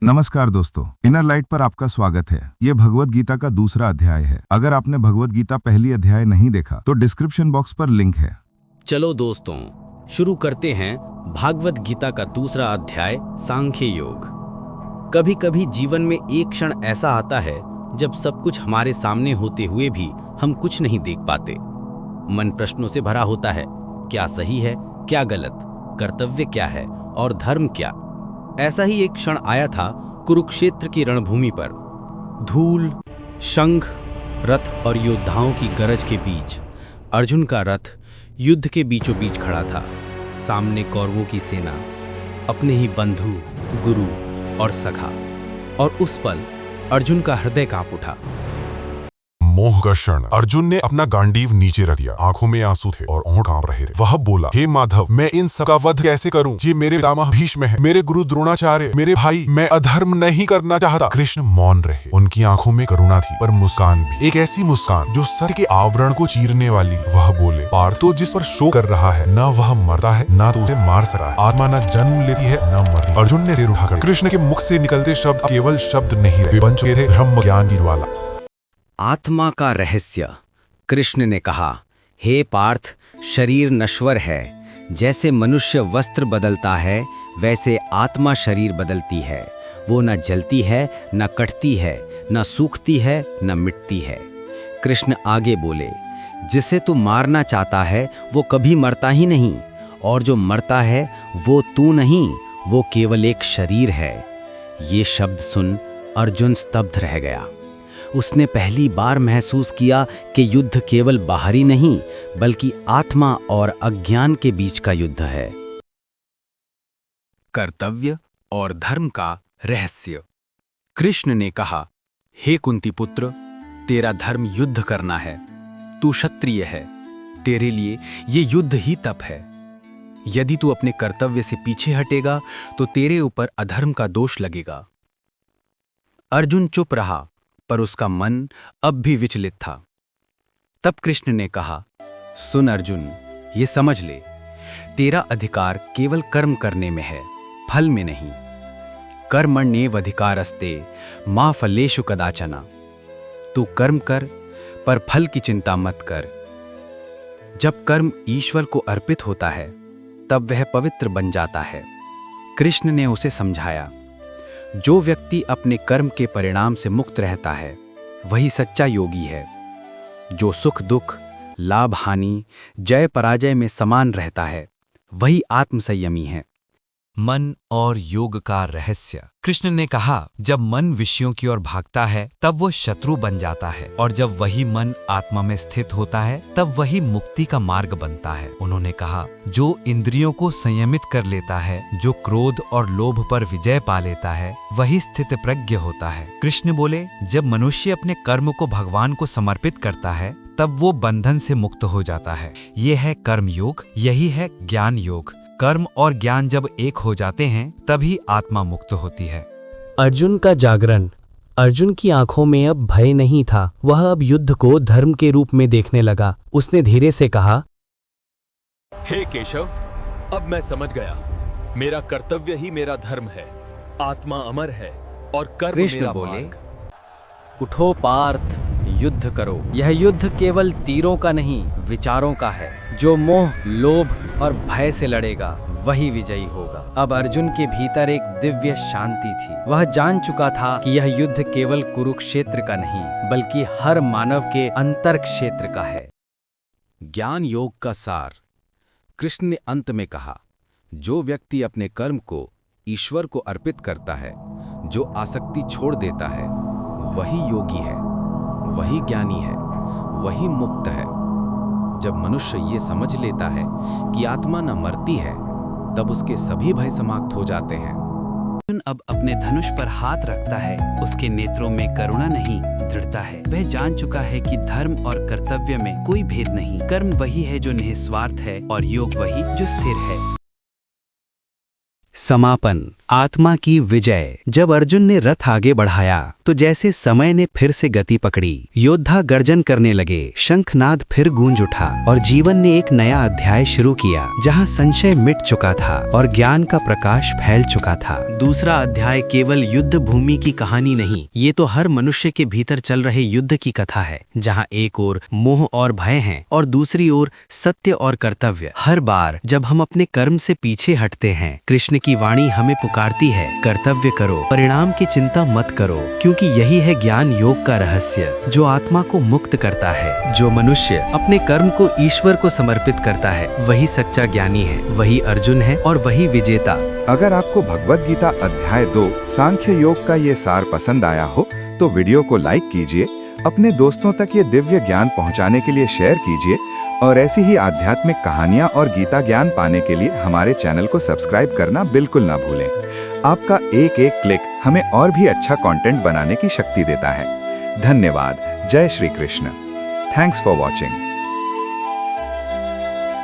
नमस्कार दोस्तों, inner light पर आपका स्वागत है। ये भगवत गीता का दूसरा अध्याय है। अगर आपने भगवत गीता पहली अध्याय नहीं देखा तो डिस्क्रिप्शन बॉक्स पर लिंक है। चलो दोस्तों, शुरू करते हैं भागवत गीता का दूसरा अध्याय, सांख्य योग। कभी कभी जीवन में एक क्षण ऐसा आता है जब सब कुछ हमारे सामने होते हुए भी हम कुछ नहीं देख पाते। मन प्रश्नों से भरा होता है, क्या सही है, क्या गलत, कर्तव्य क्या है और धर्म क्या। ऐसा ही एक क्षण आया था कुरुक्षेत्र की रणभूमि पर। धूल, शंख, रथ और योद्धाओं की गरज के बीच अर्जुन का रथ युद्ध के बीचों बीच खड़ा था। सामने कौरवों की सेना, अपने ही बंधु, गुरु और सखा। और उस पल अर्जुन का हृदय कांप उठा। मोह का क्षण। अर्जुन ने अपना गांडीव नीचे रख दिया। आंखों में आंसू थे और होंठ कांप रहे थे। वह बोला, हे माधव, मैं इन सबका वध कैसे करूं? ये मेरे पितामह भीष्म है, मेरे गुरु द्रोणाचार्य, मेरे भाई। मैं अधर्म नहीं करना चाहता। कृष्ण मौन रहे। उनकी आंखों में करुणा थी, पर मुस्कान भी, एक ऐसी मुस्कान जो सत्य के आवरण को चीरने वाली। वह बोले, पार्थ, तो जिस पर शोक कर रहा है, न वह मरता है, न तो उसे मार सका है। आत्मा न जन्म लेती है, न मरती। अर्जुन ने सिर उठाकर कृष्ण के मुख से निकलते शब्द केवल शब्द नहीं रहे, वे बन चुके थे ब्रह्म ज्ञान की ज्वाला। आत्मा का रहस्य। कृष्ण ने कहा, हे पार्थ, शरीर नश्वर है। जैसे मनुष्य वस्त्र बदलता है, वैसे आत्मा शरीर बदलती है। वो न जलती है, न कटती है, न सूखती है, न मिटती है। कृष्ण आगे बोले, जिसे तू मारना चाहता है वो कभी मरता ही नहीं, और जो मरता है वो तू नहीं, वो केवल एक शरीर है। ये शब्द सुन अर्जुन स्तब्ध रह गया। उसने पहली बार महसूस किया कि युद्ध केवल बाहरी नहीं, बल्कि आत्मा और अज्ञान के बीच का युद्ध है। कर्तव्य और धर्म का रहस्य। कृष्ण ने कहा, हे कुंती पुत्र, तेरा धर्म युद्ध करना है। तू क्षत्रिय है, तेरे लिए ये युद्ध ही तप है। यदि तू अपने कर्तव्य से पीछे हटेगा तो तेरे ऊपर अधर्म का दोष लगेगा। अर्जुन चुप रहा, पर उसका मन अब भी विचलित था। तब कृष्ण ने कहा, सुन अर्जुन, ये समझ ले, तेरा अधिकार केवल कर्म करने में है, फल में नहीं। कर्मण्येव अधिकारस्ते मा फलेषु कदाचन। तू कर्म कर, पर फल की चिंता मत कर। जब कर्म ईश्वर को अर्पित होता है, तब वह पवित्र बन जाता है। कृष्ण ने उसे समझाया, जो व्यक्ति अपने कर्म के परिणाम से मुक्त रहता है, वही सच्चा योगी है। जो सुख दुख, लाभ हानि, जय पराजय में समान रहता है, वही आत्मसंयमी है। मन और योग का रहस्य। कृष्ण ने कहा, जब मन विषयों की ओर भागता है तब वो शत्रु बन जाता है, और जब वही मन आत्मा में स्थित होता है तब वही मुक्ति का मार्ग बनता है। उन्होंने कहा, जो इंद्रियों को संयमित कर लेता है, जो क्रोध और लोभ पर विजय पा लेता है, वही स्थित प्रज्ञ होता है। कृष्ण बोले, जब मनुष्य अपने कर्म को भगवान को समर्पित करता है, तब वो बंधन से मुक्त हो जाता है। ये है कर्म योग, यही है ज्ञान योग। कर्म और ज्ञान जब एक हो जाते हैं, तभी आत्मा मुक्त होती है। अर्जुन का जागरण। अर्जुन की आंखों में अब भय नहीं था, वह अब युद्ध को धर्म के रूप में देखने लगा। उसने धीरे से कहा, हे केशव, अब मैं समझ गया। मेरा कर्तव्य ही मेरा धर्म है, आत्मा अमर है और कर्म कृष्ण मेरा बोले, मार्ग। उठो पार्थ, युद्ध करो। यह युद्ध केवल तीरों का नहीं, विचारों का है। जो मोह, लोभ और भय से लड़ेगा, वही विजयी होगा। अब अर्जुन के भीतर एक दिव्य शांति थी। वह जान चुका था कि यह युद्ध केवल कुरुक्षेत्र का नहीं, बल्कि हर मानव के अंतर क्षेत्र का है। ज्ञान योग का सार। कृष्ण ने अंत में कहा, जो व्यक्ति अपने कर्म को ईश्वर को अर्पित करता है, जो आसक्ति छोड़ देता है, वही योगी है, वही ज्ञानी है, वही मुक्त है। जब मनुष्य ये समझ लेता है कि आत्मा न मरती है, तब उसके सभी भय समाप्त हो जाते हैं। अर्जुन अब अपने धनुष पर हाथ रखता है। उसके नेत्रों में करुणा नहीं, दृढ़ता है। वह जान चुका है कि धर्म और कर्तव्य में कोई भेद नहीं। कर्म वही है जो निस्वार्थ है, और योग वही जो स्थिर है। समापन। आत्मा की विजय। जब अर्जुन ने रथ आगे बढ़ाया तो जैसे समय ने फिर से गति पकड़ी। योद्धा गर्जन करने लगे, शंखनाद फिर गूंज उठा और जीवन ने एक नया अध्याय शुरू किया जहां संशय मिट चुका था और ज्ञान का प्रकाश फैल चुका था। दूसरा अध्याय केवल युद्ध भूमि की कहानी नहीं, ये तो हर मनुष्य के भीतर चल रहे युद्ध की कथा है, जहां एक ओर मोह और भय हैं और दूसरी ओर सत्य और कर्तव्य। हर बार जब हम अपने कर्म से पीछे हटते हैं, कृष्ण की वाणी हमें पुकारती है, कर्तव्य करो, परिणाम की चिंता मत करो, क्योंकि यही है ज्ञान योग का रहस्य जो आत्मा को मुक्त करता है। जो मनुष्य अपने कर्म को ईश्वर को समर्पित करता है वही सच्चा ज्ञानी है, वही अर्जुन है और वही विजेता। अगर आपको भगवद गीता अध्याय 2 सांख्य योग का ये सार पसंद आया हो तो वीडियो को लाइक कीजिए, अपने दोस्तों तक ये दिव्य ज्ञान पहुंचाने के लिए शेयर कीजिए और ऐसी ही आध्यात्मिक कहानियां और गीता ज्ञान पाने के लिए हमारे चैनल को सब्सक्राइब करना बिल्कुल ना भूलें। आपका एक एक क्लिक हमें और भी अच्छा कंटेंट बनाने की शक्ति देता है। धन्यवाद। जय Shri Krishna. Thanks for watching.